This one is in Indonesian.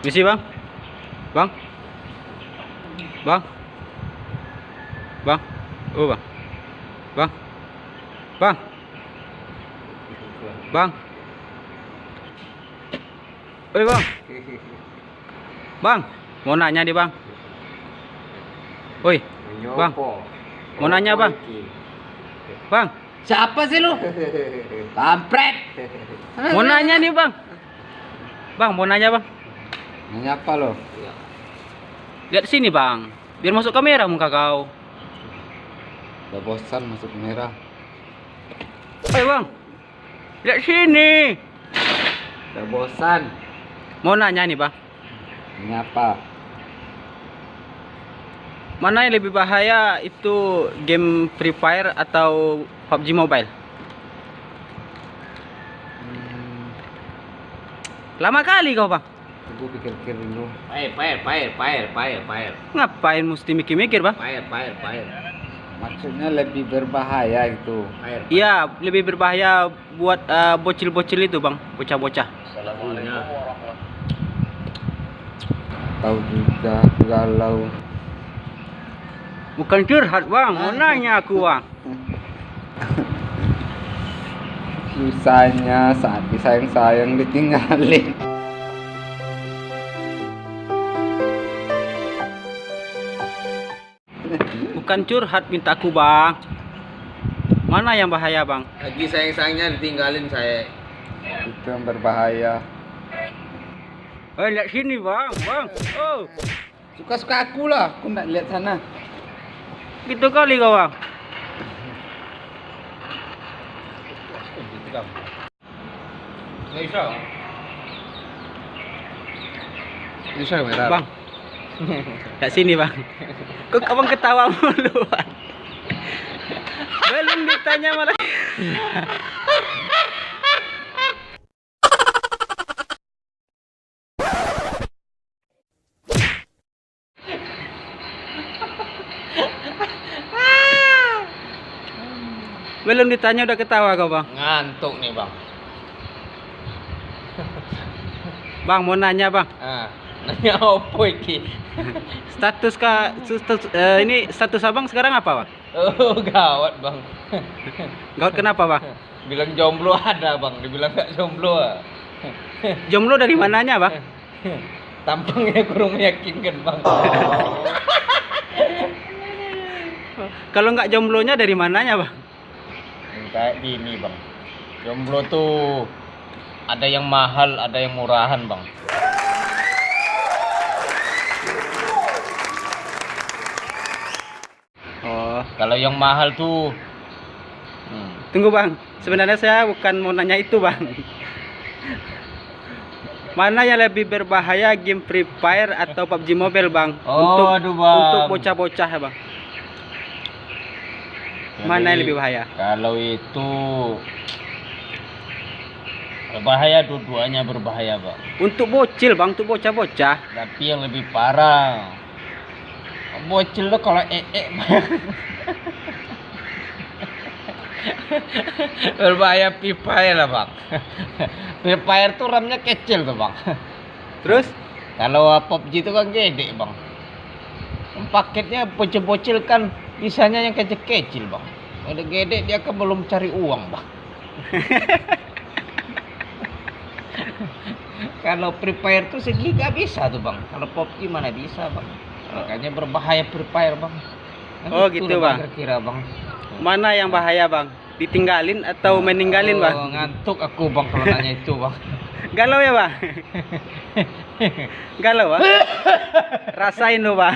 Misi bang, bang, bang, bang, oh bang, bang, bang, bang, oi bang, bang, mau nanya nih bang, oi, bang, mau nanya bang, bang, Siapa sih lu? Kampret. mau nanya nih bang, bang, mau nanya bang, Nanya apa lo? lihat sini bang, biar masuk kamera muka kau, Udah bosan masuk merah. oi bang, lihat sini, Udah bosan. mau nanya nih bang. Nanya apa? Mana yang lebih bahaya itu game Free Fire atau PUBG Mobile? Lama kali kau bang. Gue pikir-pikir dulu. Pair. Ngapain mesti mikir-mikir bang? Pair. Maksudnya lebih berbahaya gitu. Iya, lebih berbahaya buat bocil-bocil itu bang, bocah-bocah. Tahu juga galau. Bukan curhat bang, mau nanya aku bang. Susahnya saat disayang-sayang ditinggalin. Bukan curhat minta aku bang. Mana yang bahaya bang? Lagi sayang-sayangnya ditinggalin saya. Itu yang berbahaya. Lihat sini bang, bang. Oh, Suka-suka aku lah. Aku nggak lihat sana. gitu kali kau bang. Bisa merah. Bang, lihat sini bang. Kok abang ketawa mulu bang? Belum ditanya malah. Belum ditanya udah ketawa kau bang. Ngantuk nih bang. Bang mau nanya bang. Nanya apa iki? Ini status abang sekarang apa bang? Oh gawat bang. Gawat kenapa bang? Bilang jomblo ada bang, dibilang gak jomblo. Jomblo dari mananya bang? Tampangnya kurang meyakinkan bang. Kalau nggak jomblonya dari mananya bang? Kayak gini bang, jomblo tuh ada yang mahal, ada yang murahan bang. Oh, Kalau yang mahal tuh tunggu bang. Sebenarnya saya bukan mau nanya itu bang. Mana yang lebih berbahaya game Free Fire atau PUBG Mobile bang? aduh, bang. Untuk bocah-bocah ya bang. Mana yang lebih bahaya? Kalau itu berbahaya, dua-duanya berbahaya bang. Untuk bocil bang, untuk bocah-bocah. Tapi yang lebih parah, bocil lo kalau berbahaya Free Fire lah bang. Free Fire tuh RAM-nya kecil tuh bang. Terus? Kalau PUBG itu kan gede bang. Paketnya bocil-bocil kan bisanya yang kecil-kecil bang. Udah gede dia kan belum cari uang bang. Kalau Free Fire tuh segi gak bisa tuh bang. Kalau PUBG mana bisa bang. Makanya berbahaya Free Fire bang. Oh gitu bang. Kira-kira bang. Mana yang bahaya bang? Ditinggalin atau meninggalin bang? Ngantuk aku bang kalau nanya itu bang. Galau ya bang? Galau bang? Rasain lo bang.